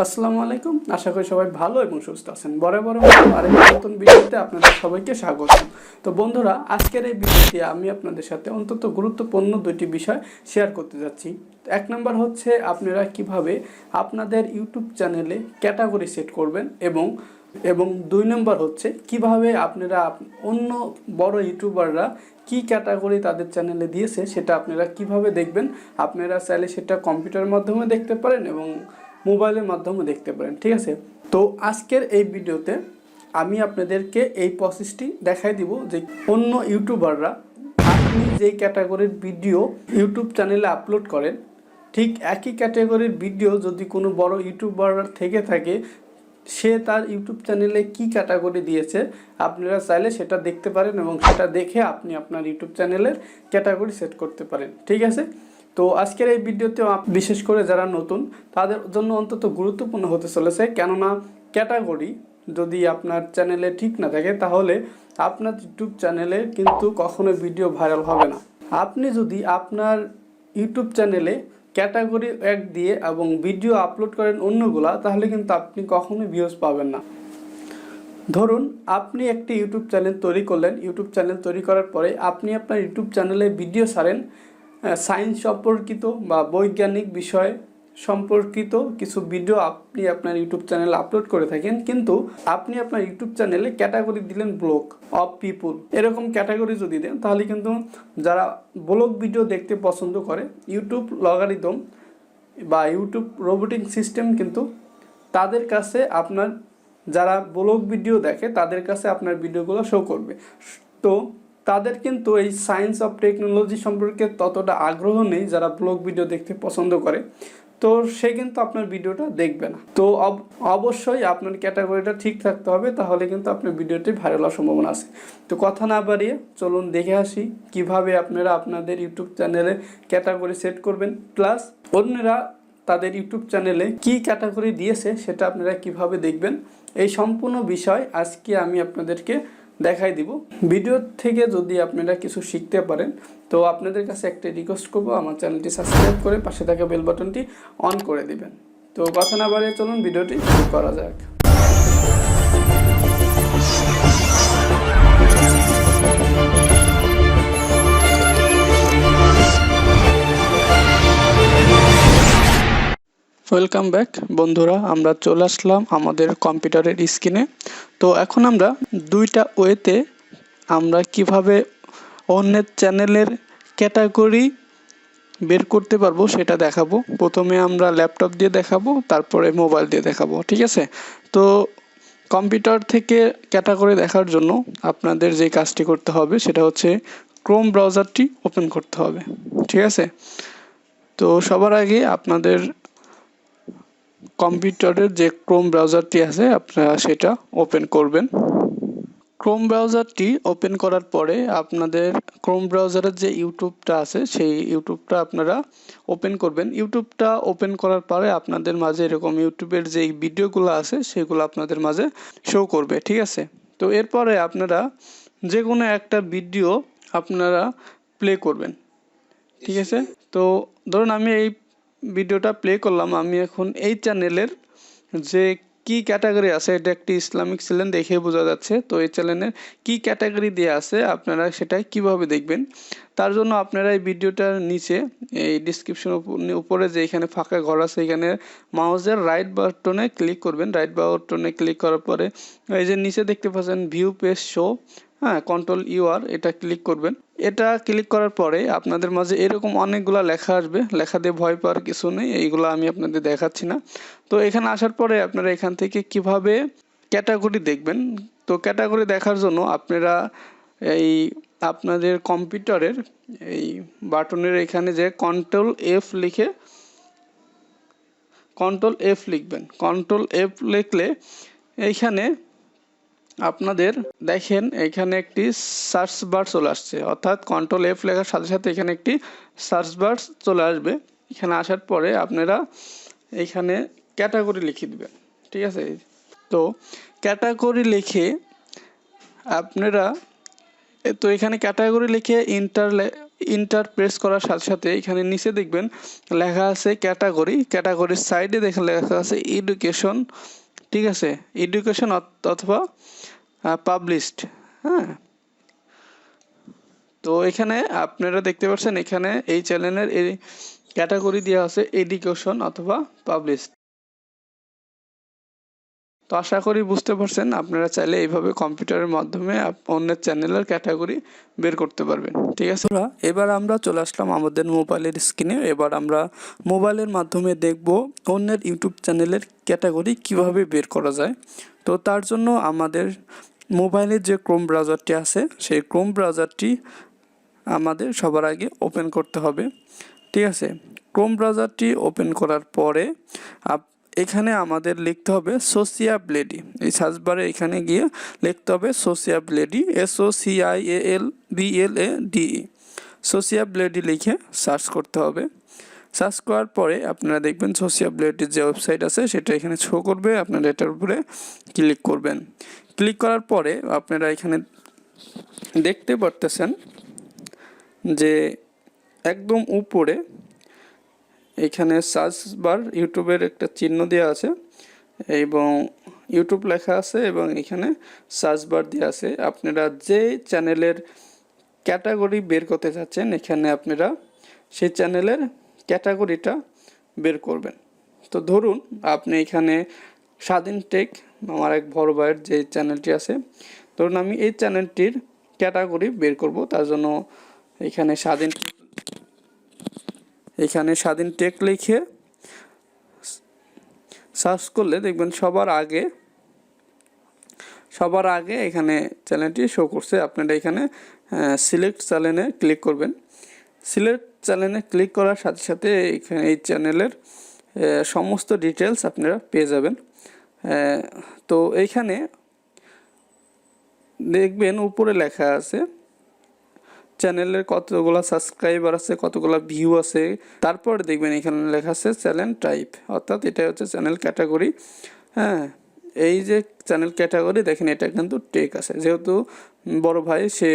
আসসালামু আলাইকুম। আশা করি সবাই ভালো এবং সুস্থ আছেন। বরাবর আরেকটি নতুন ভিডিওতে আপনাদের সবাইকে স্বাগত। তো বন্ধুরা, আজকের এই ভিডিওতে আমি আপনাদের সাথে অত্যন্ত গুরুত্বপূর্ণ দুইটি বিষয় শেয়ার করতে যাচ্ছি। এক নম্বর হচ্ছে আপনারা কিভাবে আপনাদের ইউটিউব চ্যানেলে ক্যাটাগরি সেট করবেন এবং দুই নম্বর হচ্ছে কিভাবে আপনারা অন্য বড় ইউটিউবাররা কি ক্যাটাগরি তাদের চ্যানেলে দিয়েছে সেটা আপনারা কিভাবে দেখবেন। আপনারা চাইলে সেটা কম্পিউটারের মাধ্যমে দেখতে পারেন এবং মোবাইলের মাধ্যমে দেখতে পারেন, ঠিক আছে। তো আজকের এই ভিডিওতে আমি আপনাদেরকে এই প্রসেসটি দেখাই দিব যে অন্য ইউটিউবাররা আপনি যেই ক্যাটাগরির ভিডিও ইউটিউব চ্যানেলে আপলোড করেন, ঠিক একই ক্যাটাগরির ভিডিও যদি কোনো বড় ইউটিউবার থেকে থাকে, সে তার ইউটিউব চ্যানেলে কি ক্যাটাগরি দিয়েছে আপনারা চাইলে সেটা দেখতে পারেন এবং সেটা দেখে আপনি আপনার ইউটিউব চ্যানেলের ক্যাটাগরি সেট করতে পারেন, ঠিক আছে। তো আজকের এই ভিডিওতে বিশেষ করে যারা নতুন তাদের জন্য অন্তত গুরুত্বপূর্ণ হতে চলেছে, কেননা ক্যাটাগরি যদি আপনার চ্যানেলে ঠিক না থাকে তাহলে আপনার ইউটিউব চ্যানেলে কিন্তু কখনো ভিডিও ভাইরাল হবে না। আপনি যদি আপনার ইউটিউব চ্যানেলে ক্যাটাগরি এক দিয়ে এবং ভিডিও আপলোড করেন অন্যগুলা, তাহলে কিন্তু আপনি কখনোই ভিউজ পাবেন না। ধরুন আপনি একটি ইউটিউব চ্যানেল তৈরি করলেন, ইউটিউব চ্যানেল তৈরি করার পরে আপনি আপনার ইউটিউব চ্যানেলে ভিডিও ছাড়েন সায়েন্স সম্পর্কিত বা বৈজ্ঞানিক বিষয় সম্পর্কিত কিছু ভিডিও আপনি আপনার ইউটিউব চ্যানেলে আপলোড করে থাকেন, কিন্তু আপনি আপনার ইউটিউব চ্যানেলে ক্যাটাগরি দিলেন ব্লগ অফ পিপুল। এরকম ক্যাটাগরি যদি দেন তাহলে কিন্তু যারা ব্লগ ভিডিও দেখতে পছন্দ করে, ইউটিউব লগারিদম বা ইউটিউব রোবোটিক সিস্টেম কিন্তু তাদের কাছে আপনার যারা ব্লগ ভিডিও দেখে তাদের কাছে আপনার ভিডিওগুলো শো করবে। তো তাদের কিন্তু এই সায়েন্স অফ টেকনোলজি সম্পর্কে ততটা আগ্রহ নেই যারা ব্লগ ভিডিও দেখতে পছন্দ করে, তো সে কিন্তু আপনার ভিডিওটা দেখবে না। তো অবশ্যই আপনার ক্যাটাগরিটা ঠিক থাকতে হবে, তাহলে কিন্তু আপনার ভিডিওটি ভাইরাল হওয়ার সম্ভাবনা আছে। তো কথা না বাড়িয়ে চলুন দেখে আসি কিভাবে আপনারা আপনাদের ইউটিউব চ্যানেলে ক্যাটাগরি সেট করবেন, প্লাস অন্যরা তাদের ইউটিউব চ্যানেলে কি ক্যাটাগরি দিয়েছে সেটা আপনারা কিভাবে দেখবেন। এই সম্পূর্ণ বিষয় আজকে আমি আপনাদেরকে দেখাই দিব। ভিডিও থেকে যদি আপনারা কিছু শিখতে পারেন তো আপনাদের কাছে একটা রিকোয়েস্ট করব, আমার চ্যানেলটি সাবস্ক্রাইব করে পাশে থাকা বেল বাটনটি অন করে দিবেন। তো কথা না বাড়িয়ে চলুন ভিডিওটি শুরু করা যাক। ওয়েলকাম ব্যাক বন্ধুরা, আমরা চলে আসলাম আমাদের কম্পিউটারের স্ক্রিনে। তো এখন আমরা দুইটা ওয়েতে আমরা কিভাবে অন্যের চ্যানেলের ক্যাটাগরি বের করতে পারবো সেটা দেখাবো। প্রথমে আমরা ল্যাপটপ দিয়ে দেখাবো, তারপরে মোবাইল দিয়ে দেখাবো, ঠিক আছে। তো কম্পিউটার থেকে ক্যাটাগরি দেখার জন্য আপনাদের যে কাজটি করতে হবে সেটা হচ্ছে ক্রোম ব্রাউজারটি ওপেন করতে হবে, ঠিক আছে। তো সবার আগে আপনাদের কম্পিউটারের যে ক্রোম ব্রাউজারটি আছে আপনারা সেটা ওপেন করবেন। ক্রোম ব্রাউজারটি ওপেন করার পরে আপনাদের ক্রোম ব্রাউজারের যে ইউটিউবটা আছে সেই ইউটিউবটা আপনারা ওপেন করবেন। ইউটিউবটা ওপেন করার পরে আপনাদের মাঝে এরকম ইউটিউবের যে ভিডিওগুলো আছে সেগুলো আপনাদের মাঝে শো করবে, ঠিক আছে। তো এরপরে আপনারা যে কোনো একটা ভিডিও আপনারা প্লে করবেন, ঠিক আছে। তো ধরুন আমি এই ভিডিওটা প্লে করলাম। আমি এখন এই চ্যানেলের যে কি ক্যাটাগরি আছে, এটা একটি ইসলামিক চ্যানেল দেখে বোঝা যাচ্ছে। তো এই চ্যানেলের কি ক্যাটাগরি দেওয়া আছে আপনারা সেটা কিভাবে দেখবেন, তার জন্য আপনারা এই ভিডিওটার নিচে এই ডিসক্রিপশন উপরে যে এখানে ফাঁকা ঘর আছে এখানে মাউসের রাইট বাটনে ক্লিক করবেন। রাইট বাটনে ক্লিক করার পরে এই যে নিচে দেখতে পাচ্ছেন ভিউ পেজ শো, হ্যাঁ, কন্ট্রোল ইউআর, এটা ক্লিক করবেন। এটা ক্লিক করার পরে আপনাদের মাঝে এরকম অনেকগুলা লেখা আসবে। লেখা দিয়ে ভয় পাওয়ার কিছু নেই, এইগুলো আমি আপনাদের দেখাচ্ছি না। তো এখানে আসার পরে আপনারা এখান থেকে কিভাবে ক্যাটাগরি দেখবেন। তো ক্যাটাগরি দেখার জন্য আপনারা এই আপনাদের কম্পিউটারের এই বাটনের এখানে যে কন্ট্রোল এফ লিখবেন। কন্ট্রোল এফ লিখলে এইখানে আপনাদের দেখেন এখানে একটি সার্চ বার চলে আসছে, অর্থাৎ কন্ট্রোল এফ লেখার সাথে সাথে এখানে একটি সার্চ বার চলে আসবে। এখানে আসার পরে আপনারা এখানে ক্যাটাগরি লিখে দিবেন, ঠিক আছে। তো ক্যাটাগরি লিখে আপনারা তো এখানে ক্যাটাগরি লিখে ইন্টার প্রেস করার সাথে সাথে এখানে নিচে দেখবেন লেখা আছে ক্যাটাগরি, ক্যাটাগরির সাইডে দেখেন লেখা আছে এডুকেশন, ঠিক আছে, এডুকেশন অথবা পাবলিশড। হ্যাঁ, তো এখানে আপনারা দেখতে পাচ্ছেন এখানে এই চ্যানেলের এই ক্যাটাগরি দেওয়া আছে এডুকেশন অথবা পাবলিশড। তো আশা করি বুঝতে পারছেন, আপনারা চাইলে এইভাবে কম্পিউটারের মাধ্যমে অন্যের চ্যানেলের ক্যাটাগরি বের করতে পারবেন, ঠিক আছে। এবার আমরা চলে আসলাম আমাদের মোবাইলের স্ক্রিনে। এবার আমরা মোবাইলের মাধ্যমে দেখব অন্যের ইউটিউব চ্যানেলের ক্যাটাগরি কিভাবে বের করা যায়। তো তার জন্য আমাদের মোবাইলের যে ক্রোম ব্রাউজারটি আছে সেই ক্রোম ব্রাউজারটি আমাদের সবার আগে ওপেন করতে হবে, ঠিক আছে। ক্রোম ব্রাউজারটি ওপেন করার পরে এখানে আমাদের লিখতে হবে সোশিয়াবিলিটি। এই সার্চ বারে এখানে গিয়ে লিখতে হবে সোশিয়াবিলিটি, SOCIALBLADE, সোশিয়াবিলিটি লিখে সার্চ করতে হবে। সার্চ করার পরে আপনারা দেখবেন সোশিয়াবিলিটির যে ওয়েবসাইট আছে সেটা এখানে শো করবে, আপনারা এটার উপরে ক্লিক করবেন। ক্লিক করার পরে আপনারা এখানে দেখতে পারতেছেন যে একদম উপরে এখানে সার্চ বার ইউটিউবের একটা চিহ্ন দেওয়া আছে এবং ইউটিউব লেখা আছে এবং এখানে সার্চ বার দেওয়া আছে। আপনারা যে চ্যানেলের ক্যাটাগরি বের করতে চাচ্ছেন এখানে আপনারা সেই চ্যানেলের ক্যাটাগরিটা বের করবেন। তো ধরুন আপনি এখানে স্বাধীন টেক, আমার এক বড় ভাইয়ের যে চ্যানেলটি আছে, ধরুন আমি এই চ্যানেলটির ক্যাটাগরি বের করব। তার জন্য এখানে স্বাধীন টেক লিখে সার্চ করলে দেখবেন সবার আগে এখানে চ্যানেলটি শো করছে। আপনারা এখানে সিলেক্ট চ্যানেলে ক্লিক করবেন। সিলেক্ট চ্যানেলে ক্লিক করার সাথে সাথে এখানে এই চ্যানেলের সমস্ত ডিটেলস আপনারা পেয়ে যাবেন। তো এইখানে দেখবেন উপরে লেখা আছে চ্যানেলের কতগুলো সাবস্ক্রাইবার আছে, কতগুলো ভিউ আছে। তারপর দেখবেন এখানে লেখা আছে চ্যানেল টাইপ, অর্থাৎ এটা হচ্ছে চ্যানেল ক্যাটাগরি। হ্যাঁ, এই যে চ্যানেল ক্যাটাগরি দেখেন এটা কিন্তু টেক আছে, যেহেতু বড় ভাই সে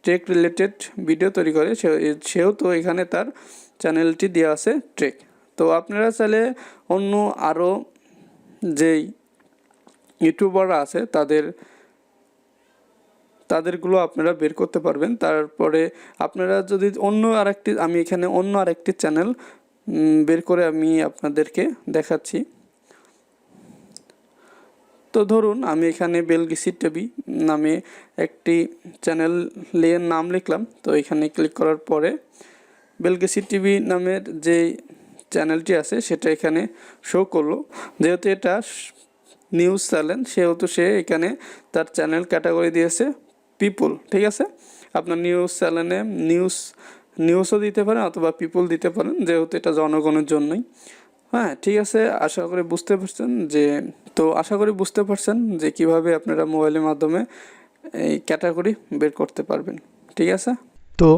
টেক রিলেটেড ভিডিও তৈরি করে সেহেতু এখানে তার চ্যানেলটি দেওয়া আছে টেক। তো আপনারা চাইলে অন্য আরও যেই ইউটিউবাররা আছে তাদেরগুলো আপনারা বের করতে পারবেন। তারপরে আপনারা যদি আমি এখানে অন্য আরেকটি চ্যানেল বের করে আমি আপনাদেরকে দেখাচ্ছি। তো ধরুন আমি এখানে বেলগিসি টিভি নামে একটি চ্যানেলের নাম লিখলাম। তো এখানে ক্লিক করার পরে বেলগিসি টিভি নামের যে চ্যানেলটি আছে সেটা এখানে শো করলো। যেহেতু এটা নিউজ চ্যানেল সেহেতু সে এখানে তার চ্যানেল ক্যাটাগরি দিয়েছে পিপল, ঠিক আছে। আপনার নিউজ চ্যানেলে নিউজও দিতে পারেন অথবা পিপল দিতে পারেন, যেহেতু এটা জনগণের জন্যই। হ্যাঁ, ঠিক আছে। আশা করি বুঝতে পারছেন যে কিভাবে আপনারা মোবাইলের মাধ্যমে এই ক্যাটাগরি বের করতে পারবেন, ঠিক আছে। তো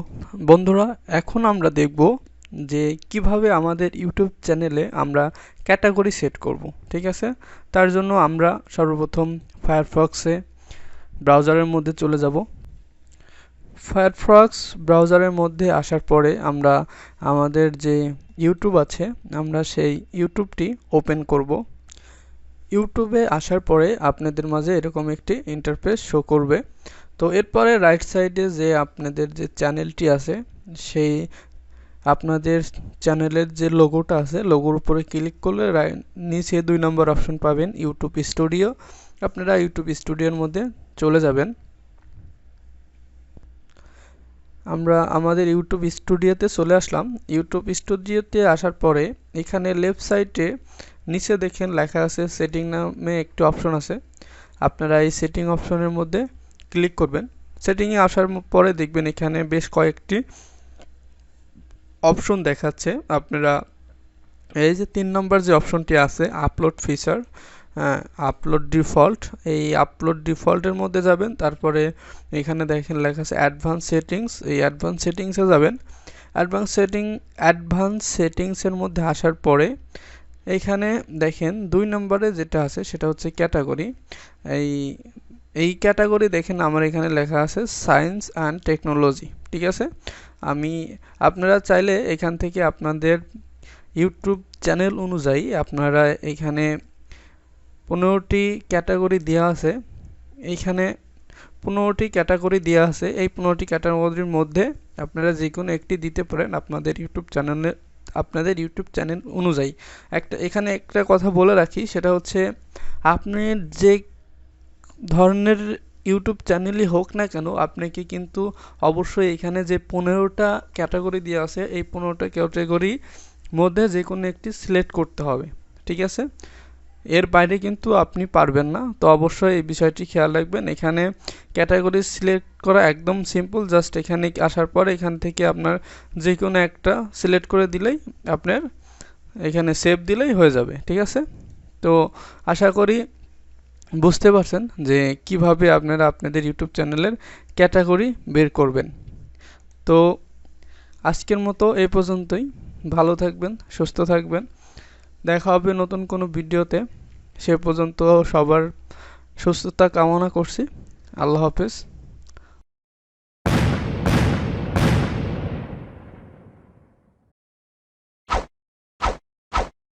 বন্ধুরা, এখন আমরা দেখব যে কিভাবে আমাদের ইউটিউব চ্যানেলে আমরা ক্যাটাগরি সেট করব, ঠিক আছে। তার জন্য আমরা সর্বপ্রথম ফায়ারফক্সে ব্রাউজারের মধ্যে চলে যাব। ফায়ারফক্স ব্রাউজারের মধ্যে আসার পরে আমরা আমাদের যে ইউটিউব আছে আমরা সেই ইউটিউবটি ওপেন করব। ইউটিউবে আসার পরে আপনাদের মাঝে এরকম একটি ইন্টারফেস শো করবে। তো এরপরে রাইট সাইডে যে আপনাদের যে চ্যানেলটি আছে সেই আপনাদের চ্যানেলের যে লোগোটা আছে লোগোর উপরে ক্লিক করলে নিচে 2 নম্বর অপশন পাবেন ইউটিউব স্টুডিও। আপনারা ইউটিউব স্টুডিওর মধ্যে চলে যাবেন। আমরা আমাদের ইউটিউব স্টুডিওতে চলে আসলাম। ইউটিউব স্টুডিওতে আসার পরে এখানে লেফট সাইডে নিচে দেখেন লেখা আছে সেটিং নামে একটি অপশন আছে। আপনারা এই সেটিং অপশনের মধ্যে ক্লিক করবেন। সেটিংয়ে আসার পরে দেখবেন এখানে বেশ কয়েকটি অপশন দেখাচ্ছে। আপনারা এই যে 3 নম্বর যে অপশনটি আছে আপলোড ফিচার, আপলোড ডিফল্ট, এই আপলোড ডিফল্টের মধ্যে যাবেন। তারপরে এখানে দেখেন লেখা আছে অ্যাডভান্স সেটিংস, এই অ্যাডভান্স সেটিংসে যাবেন। অ্যাডভান্স সেটিংসের মধ্যে আসার পরে এইখানে দেখেন 2 নম্বরে যেটা আছে সেটা হচ্ছে ক্যাটাগরি। এই ক্যাটাগরি দেখেন আমার এখানে লেখা আছে সায়েন্স অ্যান্ড টেকনোলজি, ঠিক আছে। আপনারা চাইলে এখান থেকে আপনাদের ইউটিউব চ্যানেল অনুযায়ী আপনারা এখানে 15টি ক্যাটাগরি দেওয়া আছে। এইখানে 15টি ক্যাটাগরি দেওয়া আছে। এই 15টি ক্যাটাগরির মধ্যে আপনারা যে কোনো একটি দিতে পারেন আপনাদের ইউটিউব চ্যানেল অনুযায়ী। এখানে একটা কথা বলে রাখি, সেটা হচ্ছে আপনি যে ধরনের ইউটিউব চ্যানেলই হোক না কেন, আপনাকে কিন্তু অবশ্যই এখানে যে 15টা ক্যাটাগরি দেওয়া আছে এই 15টা ক্যাটাগরির মধ্যে যে কোনো একটি সিলেক্ট করতে হবে, ঠিক আছে? এর বাইরে কিন্তু আপনি পারবেন না। তো অবশ্যই এই বিষয়টি খেয়াল রাখবেন। এখানে ক্যাটাগরি সিলেক্ট করা একদম সিম্পল। জাস্ট এখানে আসার পর এখান থেকে আপনার যে কোনো একটা সিলেক্ট করে দিলেই আপনার এখানে সেভ দিলেই হয়ে যাবে, ঠিক আছে? তো আশা করি বুঝতে পারছেন যে কিভাবে আপনারা আপনাদের ইউটিউব চ্যানেলের ক্যাটাগরি বের করবেন। তো আজকের মতো এই পর্যন্তই। ভালো থাকবেন, সুস্থ থাকবেন। দেখা হবে নতুন কোনো ভিডিওতে। সে পর্যন্ত সবার সুস্থতা কামনা করছি। আল্লাহ হাফেজ।